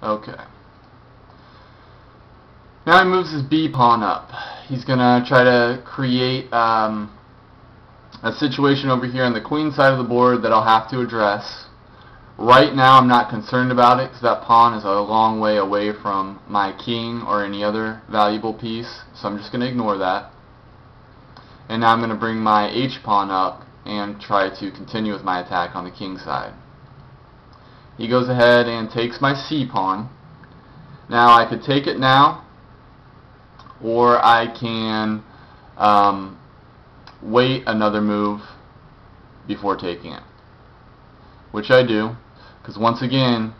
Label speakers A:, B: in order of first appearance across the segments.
A: Okay. Now he moves his B pawn up. He's going to try to create a situation over here on the queen side of the board that I'll have to address. Right now I'm not concerned about it because that pawn is a long way away from my king or any other valuable piece, so I'm just going to ignore that. And now I'm going to bring my H pawn up and try to continue with my attack on the king side. He goes ahead and takes my C pawn. Now I could take it now, or I can wait another move before taking it, which I do, because once again,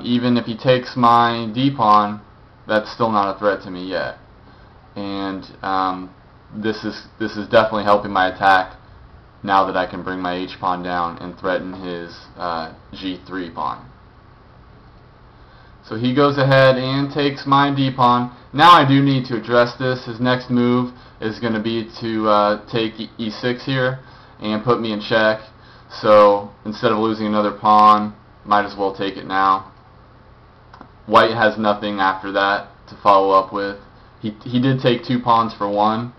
A: even if he takes my D pawn, that's still not a threat to me yet, and this is definitely helping my attack now that I can bring my H pawn down and threaten his G3 pawn. So he goes ahead and takes my D pawn. Now I do need to address this. His next move is going to be to take E6 here and put me in check. So instead of losing another pawn, might as well take it now. White has nothing after that to follow up with. He did take 2 pawns for 1,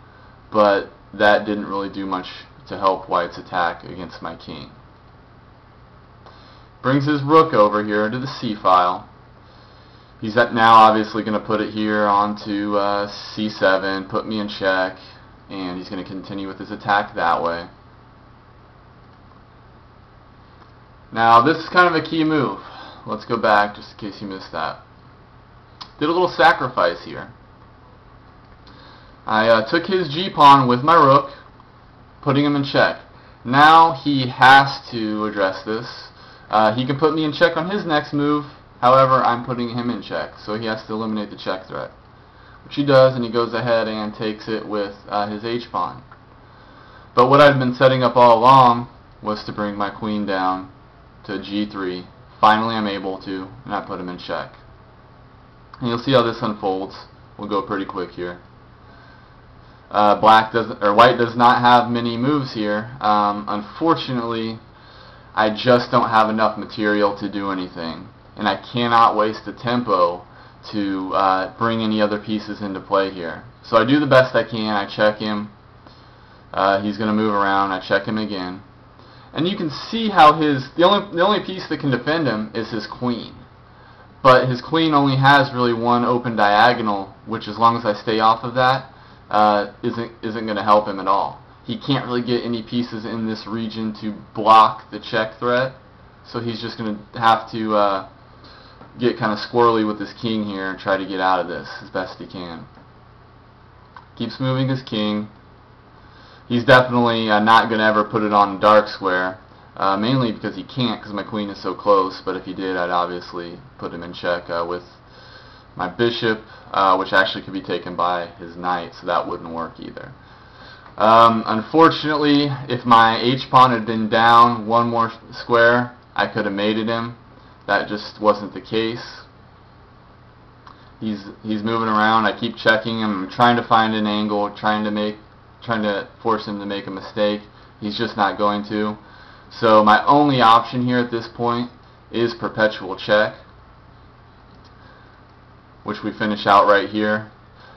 A: but that didn't really do much to help White's attack against my king. Brings his rook over here to the C file. He's now obviously going to put it here onto C7, put me in check, and he's going to continue with his attack that way. Now this is kind of a key move. Let's go back just in case you missed that. Did a little sacrifice here. I took his G pawn with my rook, putting him in check. Now he has to address this. He can put me in check on his next move. However, I'm putting him in check, so he has to eliminate the check threat, which he does, and he goes ahead and takes it with his H pawn. But what I've been setting up all along was to bring my queen down to G3. Finally I'm able to, and I put him in check. And you'll see how this unfolds. We'll go pretty quick here. White does not have many moves here. Unfortunately, I just don't have enough material to do anything, and I cannot waste the tempo to bring any other pieces into play here. So I do the best I can. I check him. He's going to move around. I check him again, and you can see how the only piece that can defend him is his queen. But his queen only has really one open diagonal, which as long as I stay off of that, isn't going to help him at all. He can't really get any pieces in this region to block the check threat, so he's just going to have to get kind of squirrely with his king here and try to get out of this as best he can. Keeps moving his king. He's definitely not going to ever put it on a dark square, mainly because he can't, because my queen is so close, but if he did, I'd obviously put him in check with my bishop, which actually could be taken by his knight, so that wouldn't work either. Unfortunately, if my H pawn had been down one more square, I could have mated him. That just wasn't the case. He's moving around. I keep checking him. I'm trying to find an angle, trying to force him to make a mistake. He's just not going to. So my only option here at this point is perpetual check, which we finish out right here.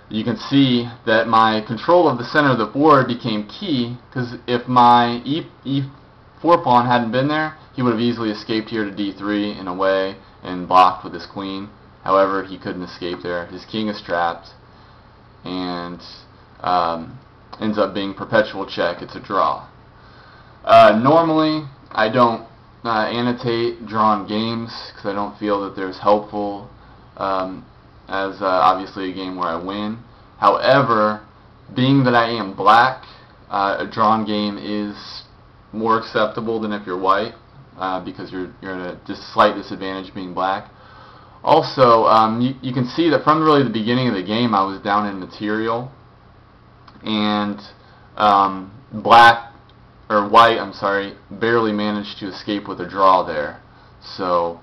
A: You can see that my control of the center of the board became key, because if my E4 pawn hadn't been there, he would have easily escaped here to D3 in a way and blocked with his queen. However, he couldn't escape there. His king is trapped, and ends up being perpetual check. It's a draw. Normally, I don't annotate drawn games because I don't feel that there's helpful as obviously a game where I win. However, being that I am black, a drawn game is more acceptable than if you're white, because you're at a slight disadvantage being black. Also, you can see that from really the beginning of the game I was down in material, and white, I'm sorry, barely managed to escape with a draw there. So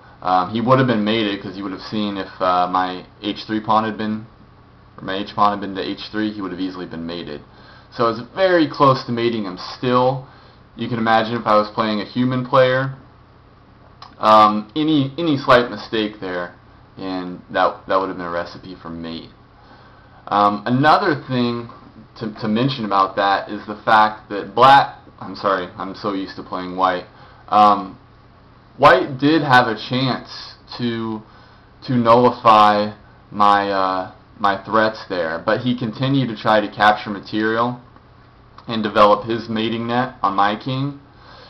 A: he would have been mated, because you would have seen if my H3 pawn had been, or my H pawn had been to H3, he would have easily been mated. So I was very close to mating him still. You can imagine if I was playing a human player, any slight mistake there, and that would have been a recipe for mate. Another thing to mention about that is the fact that I'm so used to playing white. White did have a chance to nullify my threats there, but he continued to try to capture material and develop his mating net on my king.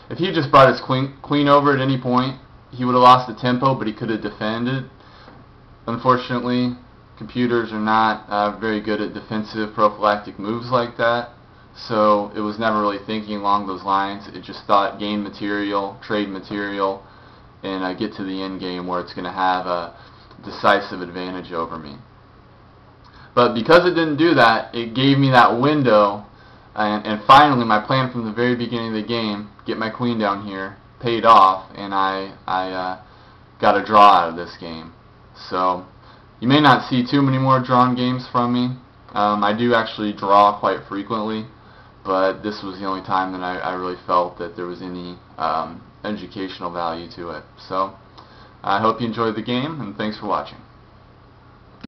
A: If he just brought his queen over at any point, he would have lost the tempo, but he could have defended. Unfortunately, computers are not very good at defensive prophylactic moves like that, so it was never really thinking along those lines. It just thought gain material, trade material, and get to the end game where it's going to have a decisive advantage over me. But because it didn't do that, it gave me that window, and finally my plan from the very beginning of the game, get my queen down here, paid off, and I got a draw out of this game. So you may not see too many more drawn games from me. I do actually draw quite frequently, but this was the only time that I really felt that there was any educational value to it. So I hope you enjoyed the game, and thanks for watching.